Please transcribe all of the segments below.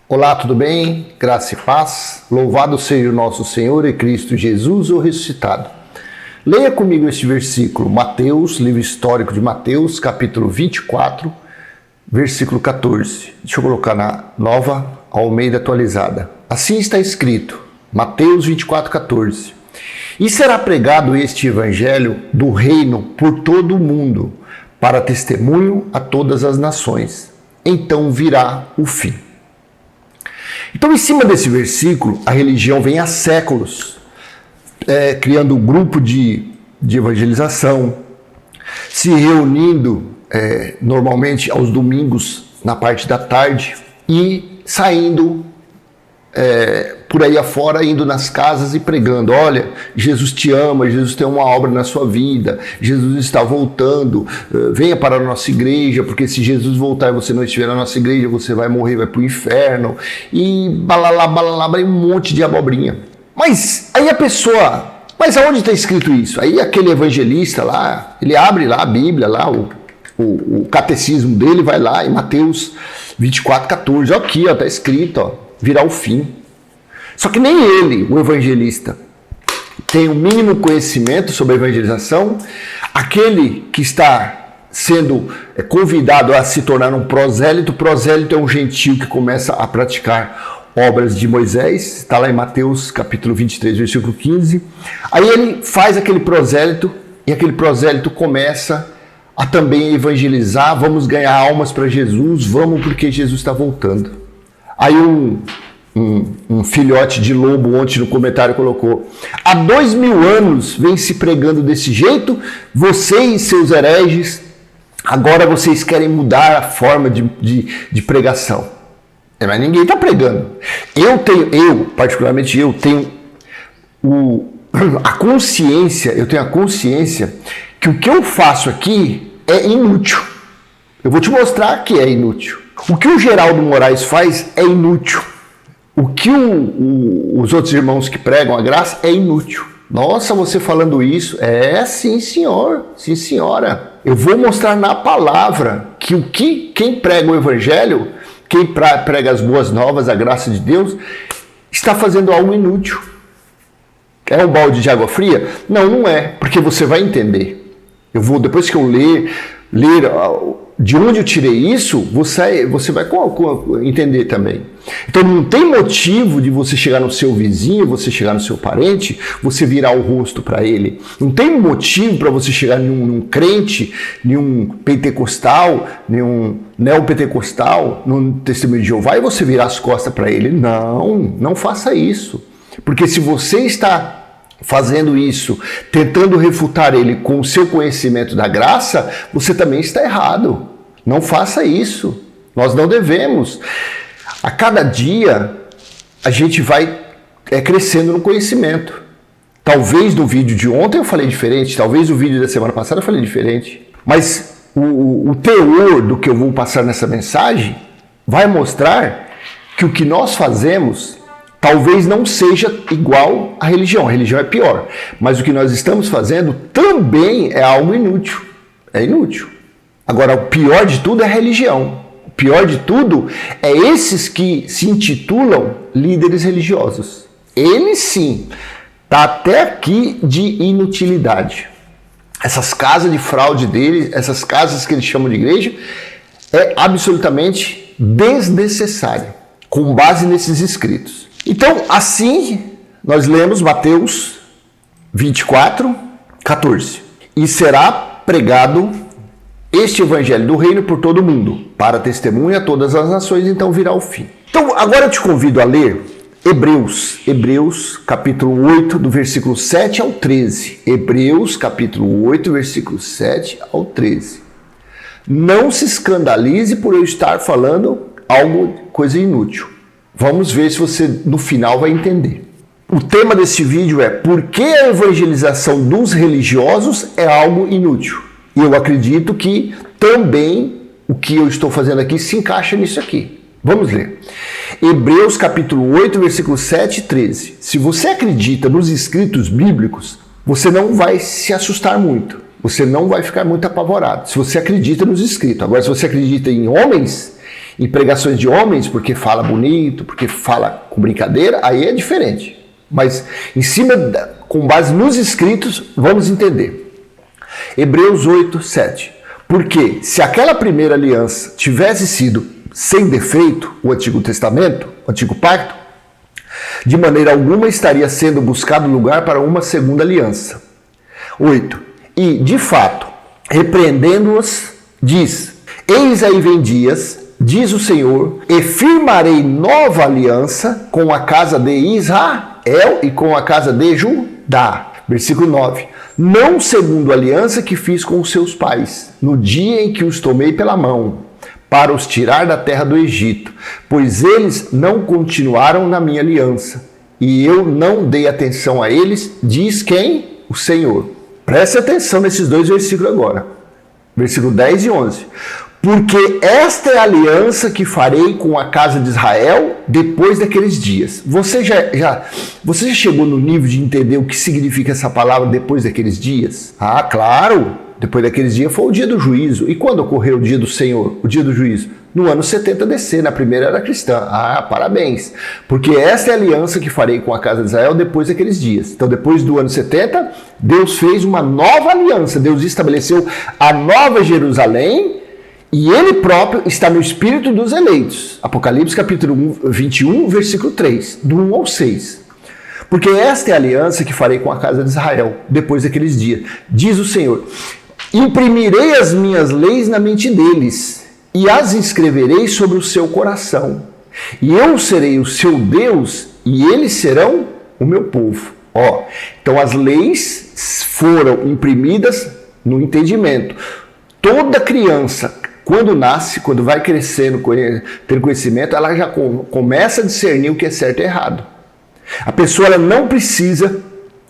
Olá, tudo bem? Graça e paz. Louvado seja o nosso Senhor e Cristo Jesus, o ressuscitado. Leia comigo este versículo, Mateus, livro histórico de Mateus, capítulo 24, versículo 14. Deixa eu colocar na Nova Almeida atualizada. Assim está escrito, Mateus 24, 14. E será pregado este evangelho do reino por todo o mundo, para testemunho a todas as nações. Então virá o fim. Então, em cima desse versículo, a religião vem há séculos, criando um grupo de evangelização, se reunindo normalmente aos domingos, na parte da tarde, e saindo por aí afora, indo nas casas e pregando. Olha, Jesus te ama, Jesus tem uma obra na sua vida, Jesus está voltando, venha para a nossa igreja, porque se Jesus voltar e você não estiver na nossa igreja, você vai morrer, vai para o inferno, e balalá, um monte de abobrinha. Mas aí a pessoa, mas aonde está escrito isso? Aí aquele evangelista lá, ele abre lá a Bíblia, lá o catecismo dele, vai lá em Mateus 24, 14, aqui está escrito, virá o fim. Só que nem ele, o evangelista, tem o mínimo conhecimento sobre a evangelização. Aquele que está sendo convidado a se tornar um prosélito é um gentio que começa a praticar obras de Moisés, está lá em Mateus capítulo 23, versículo 15. Aí ele faz aquele prosélito e aquele prosélito começa a também evangelizar, vamos ganhar almas para Jesus, vamos porque Jesus está voltando. Aí um filhote de lobo ontem no comentário colocou: há 2000 anos vem se pregando desse jeito, vocês, seus hereges, agora vocês querem mudar a forma de pregação. Mas ninguém está pregando. Particularmente eu tenho a consciência que o que eu faço aqui é inútil. Eu vou te mostrar que é inútil. O que o Geraldo Moraes faz é inútil. O que os outros irmãos que pregam a graça é inútil. Nossa, você falando isso? Sim senhor, sim senhora. Eu vou mostrar na palavra que quem prega o evangelho, quem prega as boas novas, a graça de Deus, está fazendo algo inútil. É um balde de água fria? Não, não é, porque você vai entender. Depois que eu ler de onde eu tirei isso, você vai entender também. Então não tem motivo de você chegar no seu vizinho, você chegar no seu parente, você virar o rosto para ele. Não tem motivo para você chegar num crente, num pentecostal, num neopentecostal, num testemunho de Jeová e você virar as costas para ele. Não faça isso. Porque se você está fazendo isso, tentando refutar ele com o seu conhecimento da graça, você também está errado. Não faça isso. Nós não devemos. A cada dia, a gente vai crescendo no conhecimento. Talvez no vídeo de ontem eu falei diferente, talvez no vídeo da semana passada eu falei diferente. Mas o teor do que eu vou passar nessa mensagem vai mostrar que o que nós fazemos talvez não seja igual à religião. A religião é pior. Mas o que nós estamos fazendo também é algo inútil. É inútil. Agora, o pior de tudo é a religião. O pior de tudo é esses que se intitulam líderes religiosos. Eles sim, tá até aqui de inutilidade. Essas casas de fraude deles, essas casas que eles chamam de igreja, é absolutamente desnecessário, com base nesses escritos. Então, assim, nós lemos Mateus 24, 14. E será pregado este evangelho do reino por todo mundo, para testemunha a todas as nações, então virá o fim. Então, agora eu te convido a ler Hebreus, capítulo 8, do versículo 7 ao 13. Hebreus, capítulo 8, versículo 7 ao 13. Não se escandalize por eu estar falando coisa inútil. Vamos ver se você, no final, vai entender. O tema desse vídeo é: por que a evangelização dos religiosos é algo inútil? E eu acredito que também o que eu estou fazendo aqui se encaixa nisso aqui. Vamos ler. Hebreus capítulo 8, versículos 7 e 13. Se você acredita nos escritos bíblicos, você não vai se assustar muito. Você não vai ficar muito apavorado. Se você acredita nos escritos. Agora, se você acredita em homens, Em pregações de homens, porque fala bonito, porque fala com brincadeira, aí é diferente. Mas em cima, com base nos escritos, vamos entender. Hebreus 8, 7. Porque se aquela primeira aliança tivesse sido sem defeito, o Antigo Testamento, o Antigo Pacto, de maneira alguma estaria sendo buscado lugar para uma segunda aliança. 8. E, de fato, repreendendo-os, diz: eis aí vem dias, diz o Senhor, e firmarei nova aliança com a casa de Israel e com a casa de Judá. Versículo 9. Não segundo a aliança que fiz com os seus pais, no dia em que os tomei pela mão, para os tirar da terra do Egito, pois eles não continuaram na minha aliança, e eu não dei atenção a eles, diz quem? O Senhor. Preste atenção nesses dois versículos agora. Versículo 10 e 11. Porque esta é a aliança que farei com a casa de Israel depois daqueles dias. Você já chegou no nível de entender o que significa essa palavra depois daqueles dias? Ah, claro! Depois daqueles dias foi o dia do juízo. E quando ocorreu o dia do Senhor, o dia do juízo? No ano 70 DC, na primeira era cristã. Ah, parabéns! Porque esta é a aliança que farei com a casa de Israel depois daqueles dias. Então, depois do ano 70, Deus fez uma nova aliança. Deus estabeleceu a nova Jerusalém e Ele próprio está no espírito dos eleitos. Apocalipse capítulo 21, versículo 3, do 1 ao 6. Porque esta é a aliança que farei com a casa de Israel depois daqueles dias. Diz o Senhor: imprimirei as minhas leis na mente deles e as inscreverei sobre o seu coração. E eu serei o seu Deus e eles serão o meu povo. Então as leis foram imprimidas no entendimento. Toda criança, quando nasce, quando vai crescendo, tendo conhecimento, ela já começa a discernir o que é certo e errado. A pessoa ela não precisa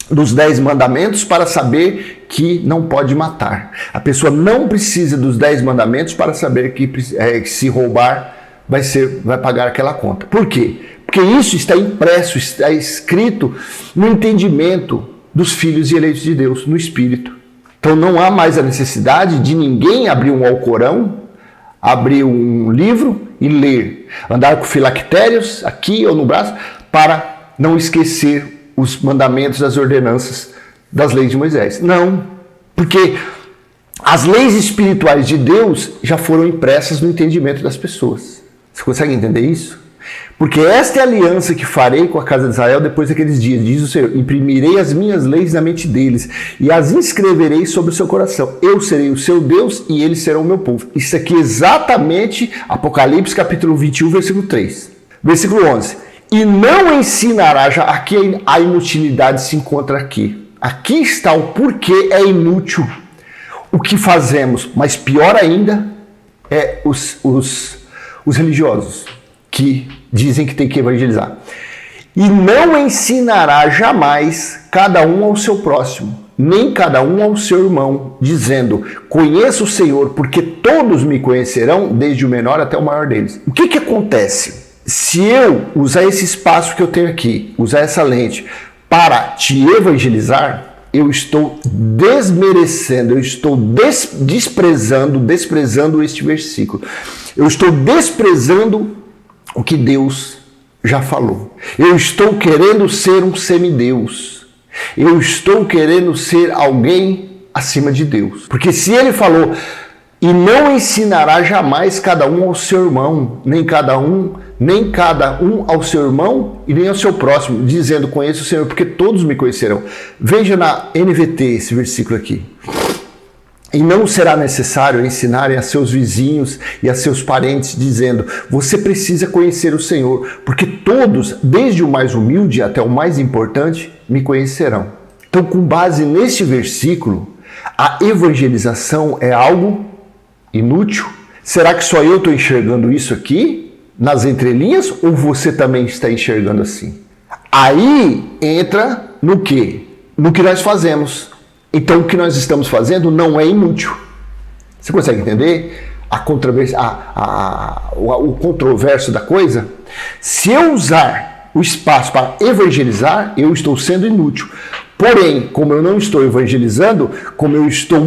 dos 10 mandamentos para saber que não pode matar. A pessoa não precisa dos 10 mandamentos para saber que se roubar vai pagar aquela conta. Por quê? Porque isso está impresso, está escrito no entendimento dos filhos e eleitos de Deus, no Espírito. Então não há mais a necessidade de ninguém abrir um Alcorão, abrir um livro e ler. Andar com filactérios aqui ou no braço para não esquecer os mandamentos, as ordenanças das leis de Moisés. Não, porque as leis espirituais de Deus já foram impressas no entendimento das pessoas. Você consegue entender isso? Porque esta é a aliança que farei com a casa de Israel depois daqueles dias, diz o Senhor. Imprimirei as minhas leis na mente deles e as inscreverei sobre o seu coração. Eu serei o seu Deus e eles serão o meu povo. Isso aqui é exatamente Apocalipse capítulo 21, versículo 3. Versículo 11. E não ensinará, já aqui a inutilidade se encontra aqui. Aqui está o porquê é inútil o que fazemos, mas pior ainda é os religiosos que dizem que tem que evangelizar. E não ensinará jamais cada um ao seu próximo, nem cada um ao seu irmão, dizendo: conheço o Senhor, porque todos me conhecerão, desde o menor até o maior deles. O que acontece? Se eu usar esse espaço que eu tenho aqui, usar essa lente para te evangelizar, eu estou desmerecendo, eu estou desprezando este versículo. Eu estou desprezando o que Deus já falou. Eu estou querendo ser um semideus. Eu estou querendo ser alguém acima de Deus. Porque se ele falou: e não ensinará jamais cada um ao seu irmão, nem cada um ao seu irmão e nem ao seu próximo, dizendo: conheço o Senhor, porque todos me conhecerão. Veja na NVT esse versículo aqui. E não será necessário ensinarem a seus vizinhos e a seus parentes, dizendo: você precisa conhecer o Senhor, porque todos, desde o mais humilde até o mais importante, me conhecerão. Então, com base neste versículo, a evangelização é algo inútil? Será que só eu estou enxergando isso aqui, nas entrelinhas, ou você também está enxergando assim? Aí entra no quê? No que nós fazemos. Então, o que nós estamos fazendo não é inútil. Você consegue entender a controvérsia, o controverso da coisa? Se eu usar o espaço para evangelizar, eu estou sendo inútil. Porém, como eu não estou evangelizando, como eu estou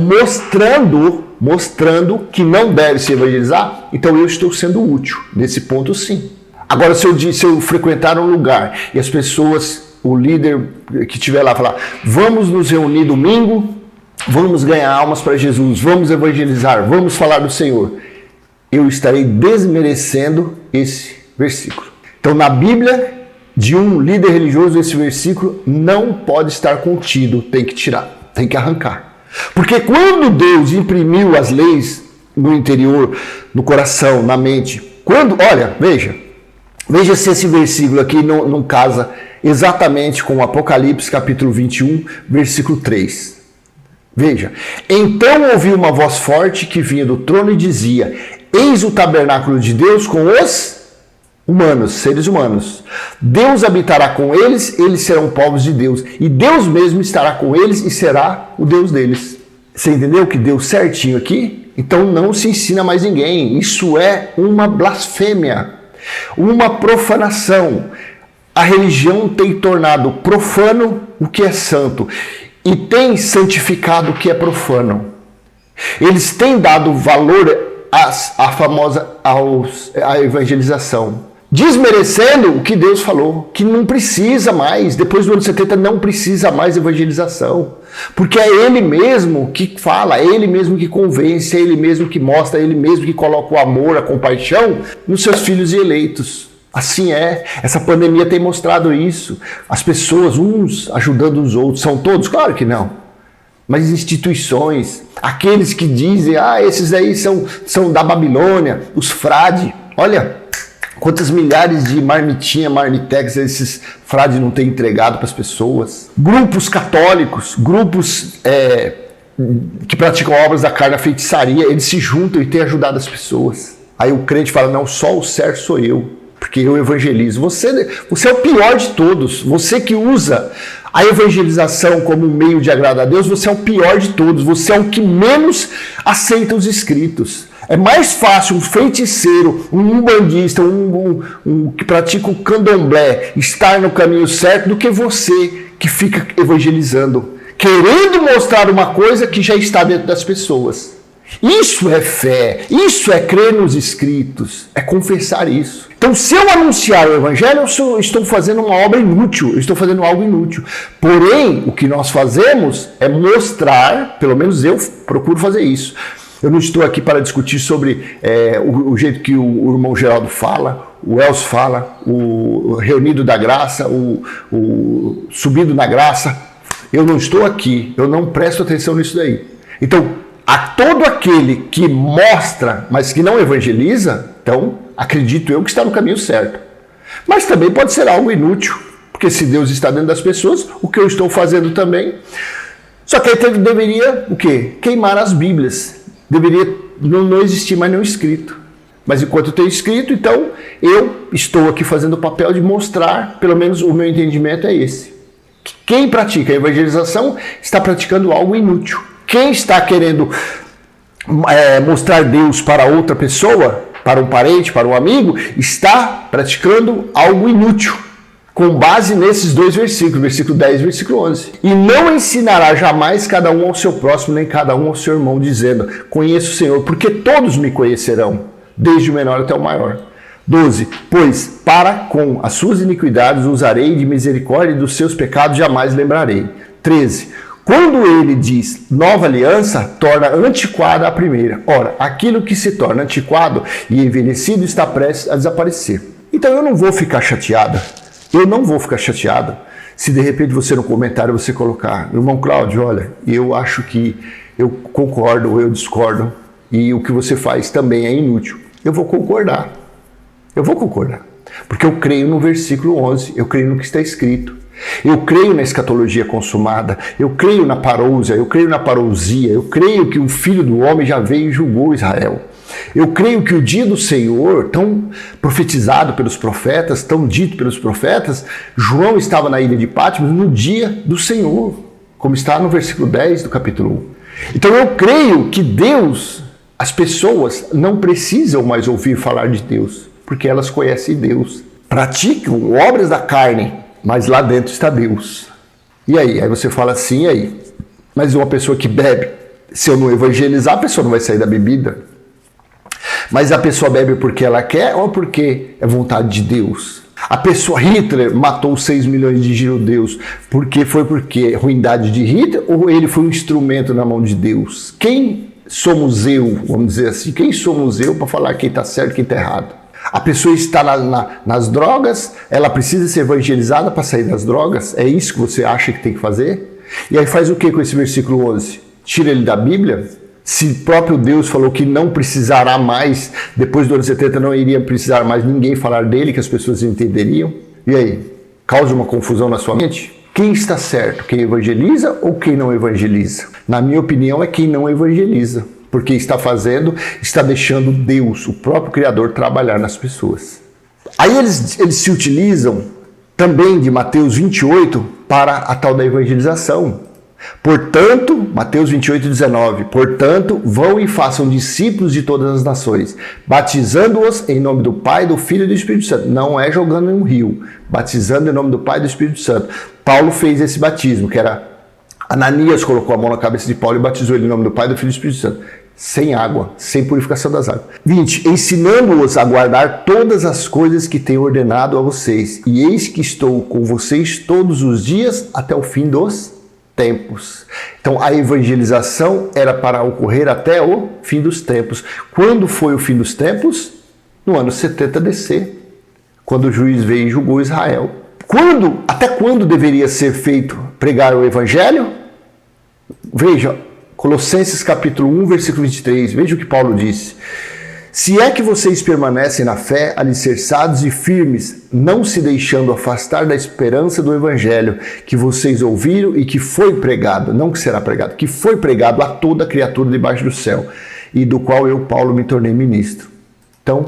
mostrando que não deve se evangelizar, então eu estou sendo útil. Nesse ponto, sim. Agora, se eu frequentar um lugar e as pessoas, o líder que estiver lá falar, vamos nos reunir domingo, vamos ganhar almas para Jesus, vamos evangelizar, vamos falar do Senhor, eu estarei desmerecendo esse versículo. Então, na Bíblia, de um líder religioso, esse versículo não pode estar contido, tem que tirar, tem que arrancar. Porque quando Deus imprimiu as leis no interior, no coração, na mente, veja se esse versículo aqui não casa exatamente com o Apocalipse capítulo 21, versículo 3. Veja, então ouvi uma voz forte que vinha do trono e dizia, eis o tabernáculo de Deus com os humanos, seres humanos. Deus habitará com eles, eles serão povos de Deus. E Deus mesmo estará com eles e será o Deus deles. Você entendeu que deu certinho aqui? Então não se ensina mais ninguém. Isso é uma blasfêmia, uma profanação. A religião tem tornado profano o que é santo e tem santificado o que é profano. Eles têm dado valor à famosa à evangelização, desmerecendo o que Deus falou, que não precisa mais, depois do ano 70 não precisa mais evangelização, porque é Ele mesmo que fala, é Ele mesmo que convence, é Ele mesmo que mostra, é Ele mesmo que coloca o amor, a compaixão nos seus filhos e eleitos. Assim é, essa pandemia tem mostrado isso, as pessoas, uns ajudando os outros, são todos? Claro que não. Mas instituições, aqueles que dizem, esses aí são da Babilônia, os frades, olha, quantas milhares de marmitex esses frades não têm entregado para as pessoas. Grupos católicos, grupos que praticam obras da carne, a feitiçaria, eles se juntam e têm ajudado as pessoas. Aí o crente fala, não, só o certo sou eu, porque eu evangelizo. Você é o pior de todos, você que usa a evangelização como um meio de agradar a Deus, você é o pior de todos, você é o que menos aceita os escritos. É mais fácil um feiticeiro, um umbandista, um que pratica o candomblé estar no caminho certo do que você que fica evangelizando, querendo mostrar uma coisa que já está dentro das pessoas. Isso é fé, isso é crer nos escritos, é confessar isso. Então, se eu anunciar o evangelho, eu estou fazendo uma obra inútil, eu estou fazendo algo inútil. Porém, o que nós fazemos é mostrar, pelo menos eu procuro fazer isso. Eu não estou aqui para discutir sobre o jeito que o irmão Geraldo fala, o Elcio fala, o reunido da graça, o subido na graça. Eu não estou aqui, eu não presto atenção nisso daí. Então, a todo aquele que mostra, mas que não evangeliza, então, acredito eu que está no caminho certo. Mas também pode ser algo inútil, porque se Deus está dentro das pessoas, o que eu estou fazendo também. Só que aí deveria, o quê? Queimar as Bíblias. Deveria não existir mais nenhum escrito. Mas enquanto tem escrito, então, eu estou aqui fazendo o papel de mostrar, pelo menos o meu entendimento é esse. Quem pratica a evangelização está praticando algo inútil. Quem está querendo mostrar Deus para outra pessoa, para um parente, para um amigo, está praticando algo inútil, com base nesses dois versículos, versículo 10 e versículo 11. E não ensinará jamais cada um ao seu próximo, nem cada um ao seu irmão, dizendo, conheço o Senhor, porque todos me conhecerão, desde o menor até o maior. 12. Pois para com as suas iniquidades usarei de misericórdia e dos seus pecados jamais lembrarei. 13. Quando ele diz nova aliança, torna antiquada a primeira. Ora, aquilo que se torna antiquado e envelhecido está prestes a desaparecer. Então eu não vou ficar chateada. Eu não vou ficar chateado se de repente você no comentário você colocar, irmão Cláudio, olha, eu acho que eu concordo ou eu discordo e o que você faz também é inútil. Eu vou concordar. Eu vou concordar. Porque eu creio no versículo 11, eu creio no que está escrito. Eu creio na escatologia consumada, eu creio na parousia, eu creio na parousia, eu creio que o Filho do Homem já veio e julgou Israel. Eu creio que o dia do Senhor, tão profetizado pelos profetas, tão dito pelos profetas, João estava na ilha de Patmos no dia do Senhor, como está no versículo 10 do capítulo 1. Então eu creio que Deus, as pessoas não precisam mais ouvir falar de Deus, porque elas conhecem Deus, praticam obras da carne, mas lá dentro está Deus. E aí? Aí você fala assim, e aí? Mas uma pessoa que bebe, se eu não evangelizar, a pessoa não vai sair da bebida. Mas a pessoa bebe porque ela quer ou porque é vontade de Deus? A pessoa, Hitler matou 6 milhões de judeus porque ruindade de Hitler ou ele foi um instrumento na mão de Deus? Quem somos eu, vamos dizer assim, quem somos eu para falar quem está certo e quem está errado? A pessoa está nas drogas, ela precisa ser evangelizada para sair das drogas? É isso que você acha que tem que fazer? E aí faz o que com esse versículo 11? Tira ele da Bíblia? Se próprio Deus falou que não precisará mais, depois do ano 70 não iria precisar mais ninguém falar dele, que as pessoas entenderiam. E aí? Causa uma confusão na sua mente? Quem está certo? Quem evangeliza ou quem não evangeliza? Na minha opinião é quem não evangeliza. Porque está deixando Deus, o próprio Criador, trabalhar nas pessoas. Aí eles se utilizam também de Mateus 28 para a tal da evangelização. Portanto, Mateus 28, 19, portanto, vão e façam discípulos de todas as nações, batizando-os em nome do Pai, do Filho e do Espírito Santo. Não é jogando em um rio, batizando em nome do Pai e do Espírito Santo. Paulo fez esse batismo, que era Ananias colocou a mão na cabeça de Paulo e batizou ele em nome do Pai, do Filho e do Espírito Santo. Sem água, sem purificação das águas. 20. Ensinando-os a guardar todas as coisas que tenho ordenado a vocês. E eis que estou com vocês todos os dias até o fim dos tempos. Então a evangelização era para ocorrer até o fim dos tempos. Quando foi o fim dos tempos? No ano 70 DC. Quando o juiz veio e julgou Israel. Até quando deveria ser feito pregar o evangelho? Veja, Colossenses capítulo 1, versículo 23, veja o que Paulo disse. Se é que vocês permanecem na fé, alicerçados e firmes, não se deixando afastar da esperança do evangelho que vocês ouviram e que foi pregado, não que será pregado, que foi pregado a toda criatura debaixo do céu, e do qual eu, Paulo, me tornei ministro. Então,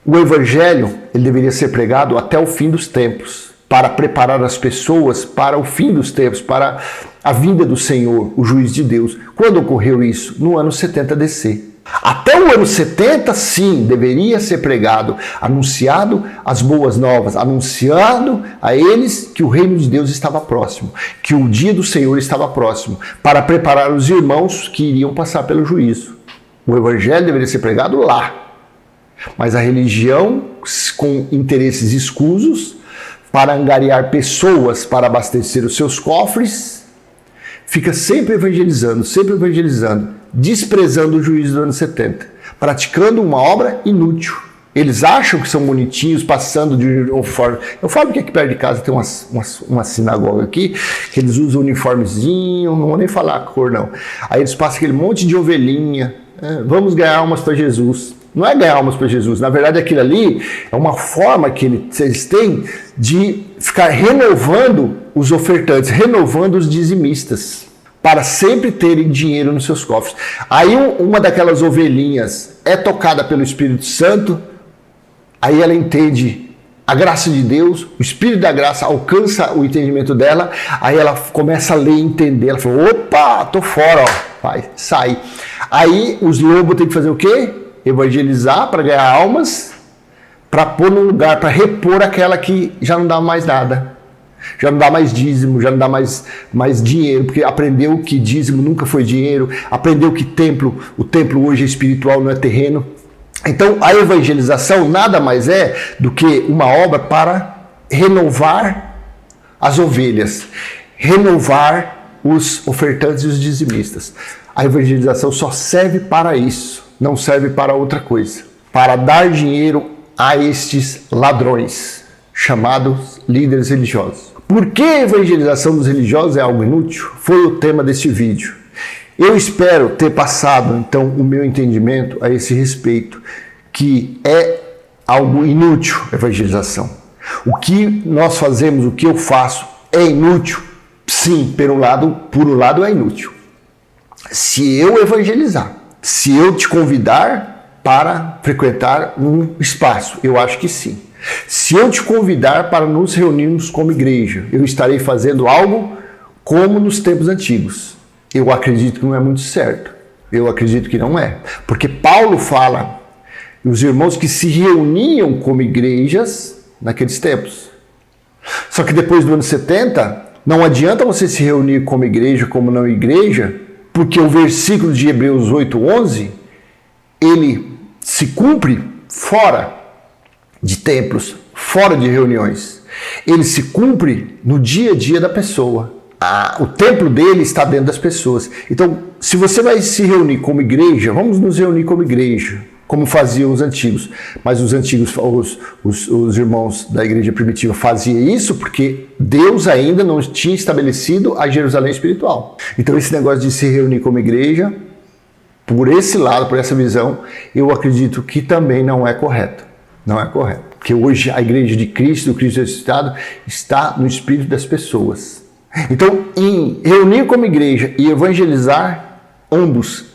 o evangelho ele deveria ser pregado até o fim dos tempos, para preparar as pessoas para o fim dos tempos, para a vinda do Senhor, o juiz de Deus. Quando ocorreu isso? No ano 70 DC. Até o ano 70, sim, deveria ser pregado, anunciado as boas novas, anunciado a eles que o reino de Deus estava próximo, que o dia do Senhor estava próximo, para preparar os irmãos que iriam passar pelo juízo. O evangelho deveria ser pregado lá. Mas a religião, com interesses escusos, para angariar pessoas para abastecer os seus cofres, fica sempre evangelizando, desprezando o juízo do ano 70, praticando uma obra inútil. Eles acham que são bonitinhos, passando de uniforme. Eu falo que aqui perto de casa tem uma sinagoga aqui, que eles usam uniformezinho, não vou nem falar a cor não. Aí eles passam aquele monte de ovelhinha, vamos ganhar almas para Jesus. Não é ganhar almas para Jesus, na verdade aquilo ali é uma forma que eles têm de ficar renovando os ofertantes, renovando os dizimistas, para sempre terem dinheiro nos seus cofres. Aí uma daquelas ovelhinhas é tocada pelo Espírito Santo, aí ela entende a graça de Deus, o Espírito da graça alcança o entendimento dela, aí ela começa a ler e entender, ela fala, opa, tô fora, ó, vai, sai. Aí os lobos têm que fazer o quê? Evangelizar para ganhar almas, para pôr no lugar, para repor aquela que já não dá mais nada, já não dá mais dízimo, já não dá mais dinheiro, porque aprendeu que dízimo nunca foi dinheiro, aprendeu que o templo hoje é espiritual, não é terreno. Então a evangelização nada mais é do que uma obra para renovar as ovelhas, renovar os ofertantes e os dizimistas. A evangelização só serve para isso, não serve para outra coisa, para dar dinheiro a estes ladrões, chamados líderes religiosos. Por que a evangelização dos religiosos é algo inútil? Foi o tema deste vídeo. Eu espero ter passado, então, o meu entendimento a esse respeito, que é algo inútil a evangelização. O que nós fazemos, o que eu faço, é inútil? Sim, por um lado é inútil. Se eu evangelizar, se eu te convidar para frequentar um espaço, eu acho que sim. Se eu te convidar para nos reunirmos como igreja, eu estarei fazendo algo como nos tempos antigos. Eu acredito que não é muito certo. Eu acredito que não é. Porque Paulo fala, os irmãos que se reuniam como igrejas naqueles tempos. Só que depois do ano 70, Não adianta você se reunir como igreja, como não igreja, porque o versículo de Hebreus 8:11, ele se cumpre fora de templos, fora de reuniões. Ele se cumpre no dia a dia da pessoa. O templo dele está dentro das pessoas. Então, se você vai se reunir como igreja, vamos nos reunir como igreja, como faziam os antigos. Mas os antigos, os irmãos da igreja primitiva faziam isso porque Deus ainda não tinha estabelecido a Jerusalém espiritual. Então, esse negócio de se reunir como igreja, por esse lado, por essa visão, eu acredito que também não é correto. Não é correto. Porque hoje a igreja de Cristo, o Cristo ressuscitado, está no espírito das pessoas. Então, em reunir como igreja e evangelizar, ambos,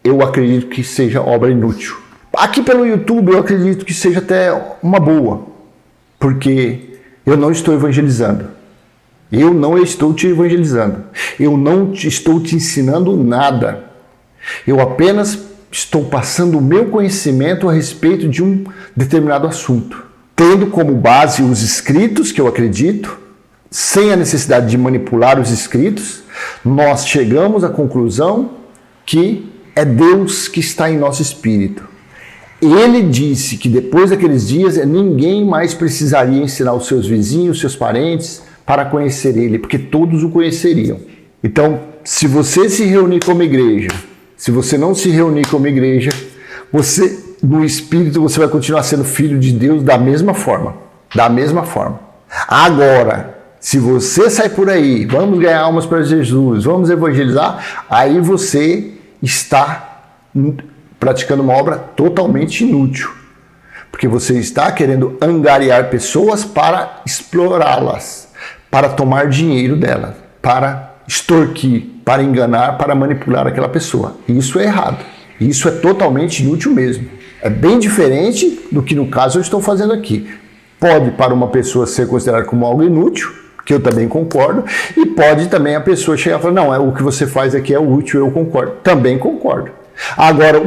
eu acredito que seja obra inútil. Aqui pelo YouTube eu acredito que seja até uma boa, porque eu não estou evangelizando. Eu não estou te evangelizando. Eu não estou te ensinando nada. Eu apenas estou passando o meu conhecimento a respeito de um determinado assunto, tendo como base os escritos, que eu acredito, sem a necessidade de manipular os escritos, nós chegamos à conclusão que é Deus que está em nosso espírito. Ele disse que depois daqueles dias ninguém mais precisaria ensinar os seus vizinhos, seus parentes, para conhecer ele, porque todos o conheceriam. Então, se você se reunir como igreja, se você não se reunir como igreja, você, no espírito, você vai continuar sendo filho de Deus da mesma forma. Da mesma forma. Agora, se você sai por aí, vamos ganhar almas para Jesus, vamos evangelizar, aí você está praticando uma obra totalmente inútil. Porque você está querendo angariar pessoas para explorá-las, para tomar dinheiro delas, para extorquir, para enganar, para manipular aquela pessoa. Isso é errado. Isso é totalmente inútil mesmo. É bem diferente do que no caso eu estou fazendo aqui. Pode para uma pessoa ser considerado como algo inútil, que eu também concordo, e pode também a pessoa chegar e falar, não, o que você faz aqui é útil, eu concordo. Também concordo. Agora,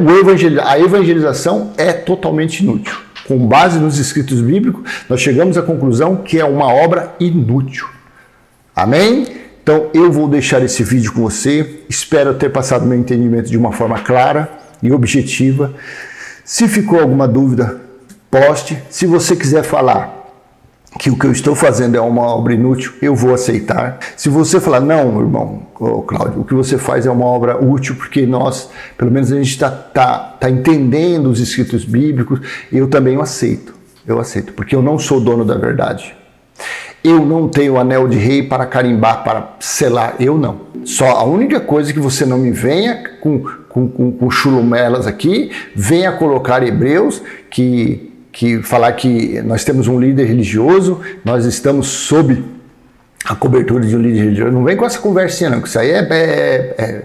a evangelização é totalmente inútil. Com base nos escritos bíblicos, nós chegamos à conclusão que é uma obra inútil. Amém? Então, eu vou deixar esse vídeo com você. Espero ter passado meu entendimento de uma forma clara e objetiva. Se ficou alguma dúvida, poste. Se você quiser falar que o que eu estou fazendo é uma obra inútil, eu vou aceitar. Se você falar, não, irmão, Cláudio, o que você faz é uma obra útil, porque nós, pelo menos a gente está entendendo os escritos bíblicos, eu também o aceito. Eu aceito, porque eu não sou dono da verdade. Eu não tenho anel de rei para carimbar, para selar, eu não. Só a única coisa que você não me venha com chulumelas aqui, venha colocar Hebreus, que falar que nós temos um líder religioso, nós estamos sob a cobertura de um líder religioso. Não vem com essa conversinha não, que isso aí é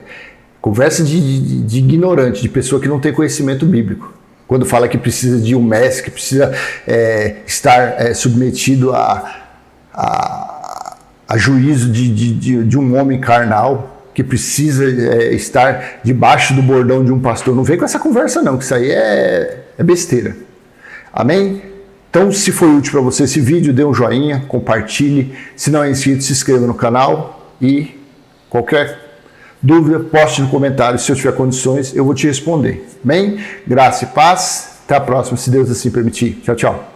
conversa de ignorante, de pessoa que não tem conhecimento bíblico. Quando fala que precisa de um mestre, que precisa estar submetido a juízo de um homem carnal, que precisa estar debaixo do bordão de um pastor. Não vem com essa conversa não, que isso aí é besteira. Amém? Então, se foi útil para você esse vídeo, dê um joinha, compartilhe. Se não é inscrito, se inscreva no canal e qualquer dúvida, poste no comentário. Se eu tiver condições, eu vou te responder. Amém? Graça e paz. Até a próxima, se Deus assim permitir. Tchau, tchau.